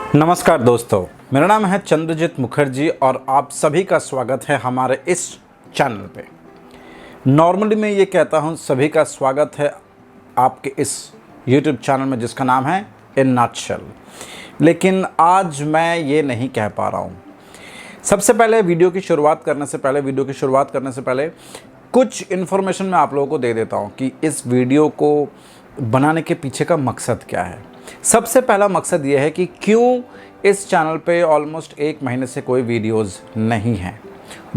नमस्कार दोस्तों, मेरा नाम है चंद्रजीत मुखर्जी और आप सभी का स्वागत है हमारे इस चैनल पे। नॉर्मली मैं ये कहता हूँ सभी का स्वागत है आपके इस YouTube चैनल में जिसका नाम है इन नटशेल, लेकिन आज मैं ये नहीं कह पा रहा हूँ। सबसे पहले वीडियो की शुरुआत करने से पहले कुछ इन्फॉर्मेशन मैं आप लोगों को दे देता हूँ कि इस वीडियो को बनाने के पीछे का मकसद क्या है। सबसे पहला मकसद ये है कि क्यों इस चैनल पे ऑलमोस्ट 1 महीने से कोई वीडियोस नहीं हैं।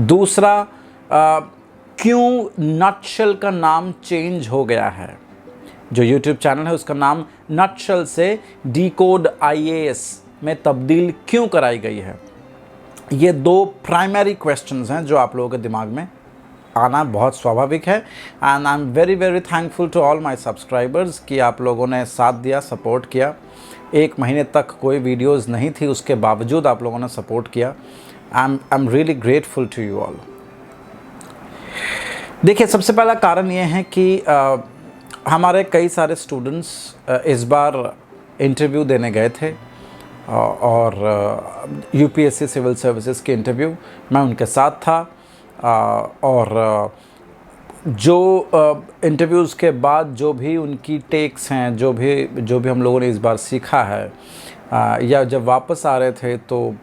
दूसरा, क्यों नटशेल का नाम चेंज हो गया है। जो YouTube चैनल है उसका नाम नटशेल से डिकोड IAS में तब्दील क्यों कराई गई है। ये 2 प्राइमरी क्वेश्चंस हैं जो आप लोगों के दिमाग में आना बहुत स्वाभाविक है। And I am very very thankful to all my subscribers कि आप लोगों ने साथ दिया, सपोर्ट किया। 1 महीने तक कोई वीडियोस नहीं थी, उसके बावजूद आप लोगों ने सपोर्ट किया। I am really grateful to you all. देखिए, सबसे पहला कारण ये है कि हमारे कई सारे स्टूडेंट्स इस बार इंटरव्यू देने गए थे और UPSC सिविल सर्विसेज के इंटरव्यू मैं उनके साथ था। और जो इंटरव्यूज़ के बाद जो भी उनकी टेक्स हैं, जो भी हम लोगों ने इस बार सीखा है, या जब वापस आ रहे थे तो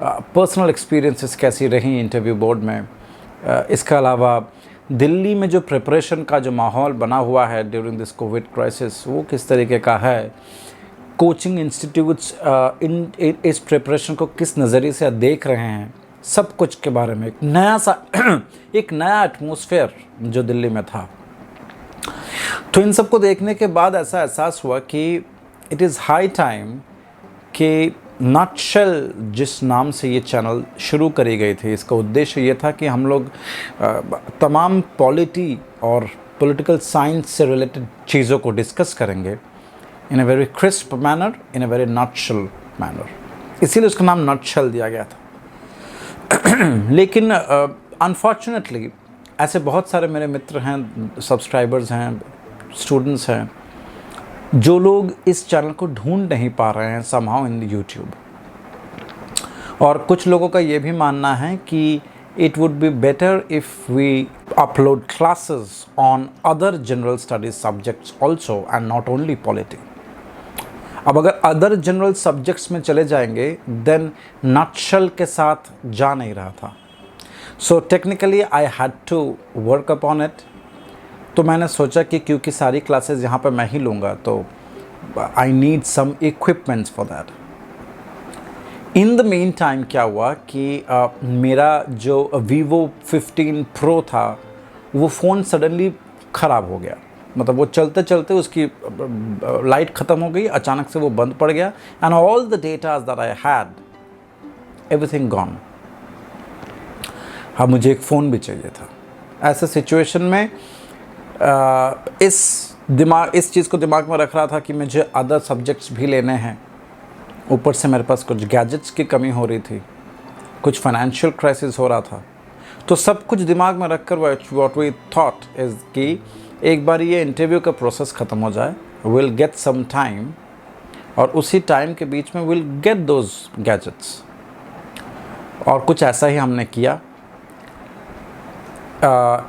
पर्सनल एक्सपीरियंसेस कैसी रही इंटरव्यू बोर्ड में। इसके अलावा दिल्ली में जो प्रिपरेशन का जो माहौल बना हुआ है ड्यूरिंग दिस कोविड क्राइसिस, वो किस तरीके का है। कोचिंग इंस्टीट्यूट्स इस प्रिपरेशन को किस नज़रिए से देख रहे हैं, सब कुछ के बारे में एक नया एटमॉस्फेयर जो दिल्ली में था। तो इन सबको देखने के बाद ऐसा एहसास हुआ कि इट इज़ हाई टाइम कि नटशेल जिस नाम से ये चैनल शुरू करी गई थी, इसका उद्देश्य ये था कि हम लोग तमाम पॉलिटी और पॉलिटिकल साइंस से रिलेटेड चीज़ों को डिस्कस करेंगे in a very crisp manner, in a very nutshell manner. इसीलिए उसका नाम नटशेल दिया गया था। लेकिन अनफॉर्चुनेटली ऐसे बहुत सारे मेरे मित्र हैं, सब्सक्राइबर्स हैं, स्टूडेंट्स हैं, जो लोग इस चैनल को ढूंढ नहीं पा रहे हैं समहाउ इन YouTube। और कुछ लोगों का ये भी मानना है कि it would be better if we upload classes on other general studies subjects also and not only polity. अब अगर अदर जनरल सब्जेक्ट्स में चले जाएंगे देन नटशेल के साथ जा नहीं रहा था। So technically I had to work upon it. तो मैंने सोचा कि क्योंकि सारी क्लासेस यहाँ पे मैं ही लूँगा तो I need some equipments for that. In the meantime क्या हुआ कि मेरा जो Vivo 15 Pro था वो फ़ोन सडनली ख़राब हो गया। मतलब वो चलते चलते उसकी लाइट ख़त्म हो गई, अचानक से वो बंद पड़ गया। And all the datas that I had, everything gone. हाँ, मुझे एक फ़ोन भी चाहिए था। ऐसे सिचुएशन में इस चीज़ को दिमाग में रख रहा था कि मुझे अदर सब्जेक्ट्स भी लेने हैं। ऊपर से मेरे पास कुछ गैजेट्स की कमी हो रही थी, कुछ फाइनेंशियल क्राइसिस हो रहा था। तो सब कुछ दिमाग में रख कर व्हाट वी थॉट इज़ कि एक बार ये इंटरव्यू का प्रोसेस ख़त्म हो जाए, विल गेट सम टाइम, और उसी टाइम के बीच में विल गेट दोज गैजेट्स। और कुछ ऐसा ही हमने किया।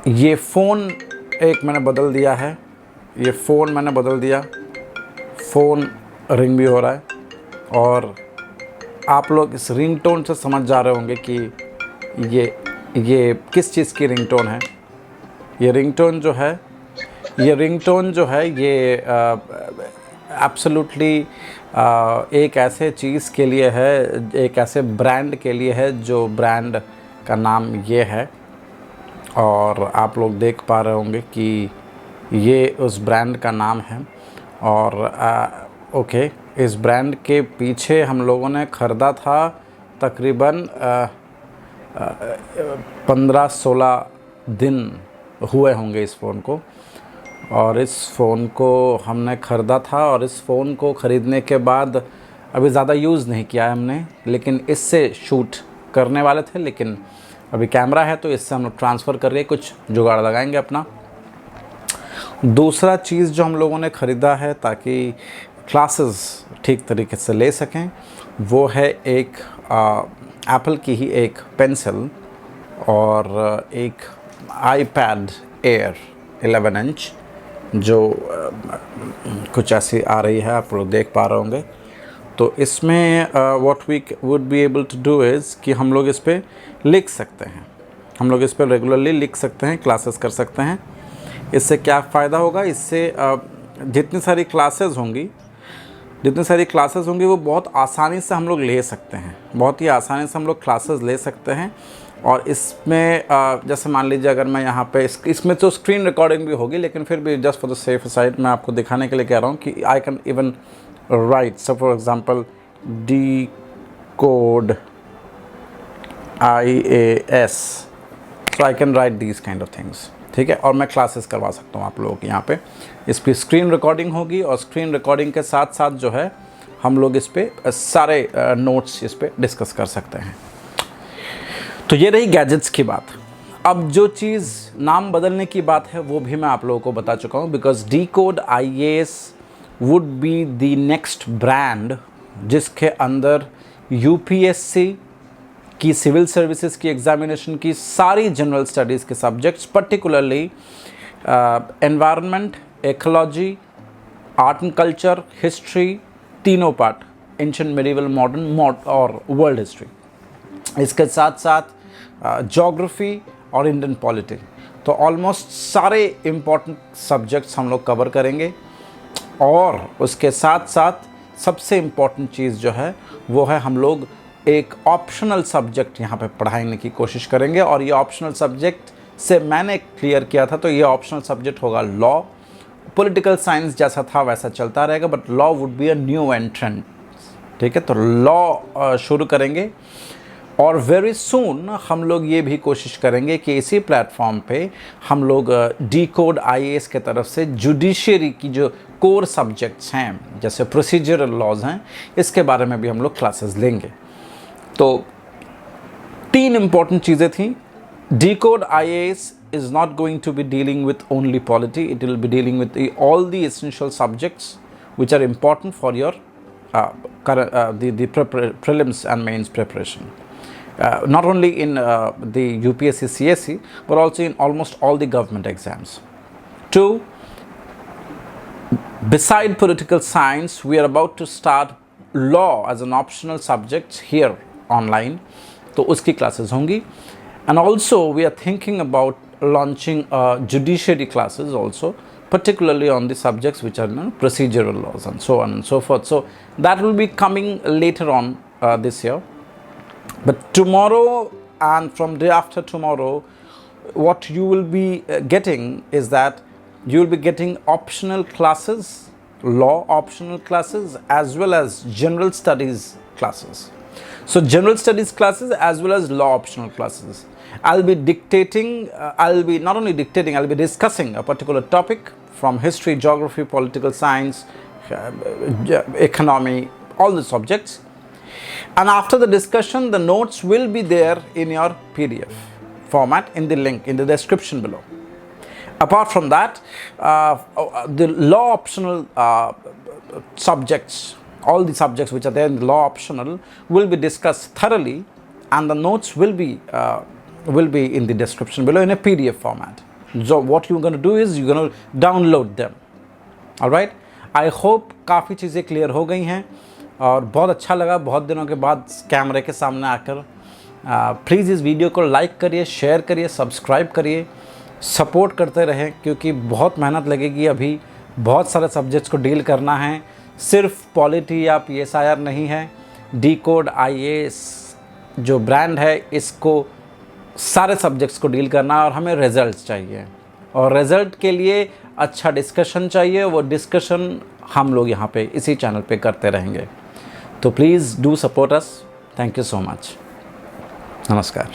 ये फ़ोन मैंने बदल दिया है। ये फ़ोन मैंने बदल दिया। फ़ोन रिंग भी हो रहा है और आप लोग इस रिंगटोन से समझ जा रहे होंगे कि ये किस चीज़ की रिंगटोन है। ये रिंगटोन जो है ये एब्सोल्युटली एक ऐसे चीज़ के लिए है, एक ऐसे ब्रांड के लिए है जो ब्रांड का नाम ये है। और आप लोग देख पा रहे होंगे कि ये उस ब्रांड का नाम है। और ओके, इस ब्रांड के पीछे हम लोगों ने ख़रीदा था तकरीबन 15-16 दिन हुए होंगे इस फ़ोन को। और इस फ़ोन को हमने ख़रीदा था और इस फ़ोन को ख़रीदने के बाद अभी ज़्यादा यूज़ नहीं किया है हमने, लेकिन इससे शूट करने वाले थे। लेकिन अभी कैमरा है तो इससे हम लोग ट्रांसफ़र करके कुछ जुगाड़ लगाएंगे अपना। दूसरा चीज़ जो हम लोगों ने ख़रीदा है ताकि क्लासेस ठीक तरीके से ले सकें, वो है एक एप्पल की ही एक पेंसिल और एक आईपैड एयर 11 इंच जो कुछ ऐसी आ रही है, आप लोग देख पा रहे होंगे। तो इसमें what we would be able to do is कि हम लोग इस पर लिख सकते हैं, हम लोग इस पर रेगुलरली लिख सकते हैं, क्लासेस कर सकते हैं। इससे क्या फ़ायदा होगा, इससे जितनी सारी क्लासेस होंगी वो बहुत आसानी से हम लोग ले सकते हैं, बहुत ही आसानी से हम लोग क्लासेस ले सकते हैं। और इसमें जैसे मान लीजिए अगर मैं यहाँ पे इसमें तो स्क्रीन रिकॉर्डिंग भी होगी, लेकिन फिर भी just for the safe side मैं आपको दिखाने के लिए कह रहा हूँ कि I can even right, so for example decode IAS, so I can write these kind of things, ठीक है। और मैं क्लासेस करवा सकता हूँ आप लोगों की। यहाँ पे इस पर स्क्रीन रिकॉर्डिंग होगी और स्क्रीन रिकॉर्डिंग के साथ साथ जो है हम लोग इस पर सारे नोट्स इस पर डिस्कस कर सकते हैं। तो ये रही गैजेट्स की बात। अब जो चीज़ नाम बदलने की बात है वो भी मैं आप लोगों को बता चुका हूँ, because decode IAS would be the next brand जिसके अंदर UPSC की सिविल सर्विसेज की एग्जामिनेशन की सारी जनरल स्टडीज़ के subjects, particularly environment, ecology, art and culture, history, तीनों पार्ट, एंशिएंट, मिडिवल, मॉडर्न और वर्ल्ड हिस्ट्री, इसके साथ साथ ज्योग्राफी और इंडियन पॉलिटी, तो ऑलमोस्ट सारे इम्पॉर्टेंट सब्जेक्ट्स हम लोग कवर करेंगे। और उसके साथ साथ सबसे इम्पॉर्टेंट चीज़ जो है वो है हम लोग एक ऑप्शनल सब्जेक्ट यहाँ पे पढ़ाने की कोशिश करेंगे। और ये ऑप्शनल सब्जेक्ट से मैंने क्लियर किया था, तो ये ऑप्शनल सब्जेक्ट होगा लॉ। पॉलिटिकल साइंस जैसा था वैसा चलता रहेगा, but law would be a new एंट्रेंट, ठीक है। तो लॉ शुरू करेंगे और वेरी सून हम लोग ये भी कोशिश करेंगे कि इसी प्लेटफॉर्म पे हम लोग decode IAS के तरफ से जुडिशरी की जो कोर सब्जेक्ट्स हैं, जैसे प्रोसीजरल लॉज हैं, इसके बारे में भी हम लोग क्लासेस लेंगे। तो 3 इम्पॉर्टेंट चीज़ें थी। decode IAS is not going to be dealing with only polity, it will be dealing with all the essential subjects which are important for your prelims and mains preparation. Not only in the UPSC CSE, but also in almost all the government exams. 2, beside political science, we are about to start law as an optional subject here online, तो उसकी classes होंगी। And also we are thinking about launching judiciary classes also, particularly on the subjects which are procedural laws and so on and so forth. So that will be coming later on this year. But tomorrow and from day after tomorrow, what you will be getting is that you will be getting optional classes, law optional classes, as well as general studies classes. So general studies classes as well as law optional classes. I'll be dictating, I'll be not only dictating, I'll be discussing a particular topic from history, geography, political science, economy, all the subjects. And after the discussion, the notes will be there in your PDF format in the link in the description below. Apart from that, the law optional subjects, all the subjects which are there in the law optional will be discussed thoroughly, and the notes will be in the description below in a PDF format. So what you're going to do is you're going to download them. All right. I hope काफ़ी चीज़ें clear हो गई हैं और बहुत अच्छा लगा बहुत दिनों के बाद कैमरे के सामने आकर। प्लीज़ इस वीडियो को लाइक करिए, शेयर करिए, सब्सक्राइब करिए, सपोर्ट करते रहें, क्योंकि बहुत मेहनत लगेगी। अभी बहुत सारे सब्जेक्ट्स को डील करना है, सिर्फ पॉलिटी या PSIR नहीं है। decode IAS जो ब्रांड है, इसको सारे सब्जेक्ट्स को डील करना है और हमें रिजल्ट्स चाहिए, और रिज़ल्ट के लिए अच्छा डिस्कशन चाहिए। वो डिस्कशन हम लोग यहाँ पे इसी चैनल पे करते रहेंगे। तो please do support us. Thank you so much. नमस्कार।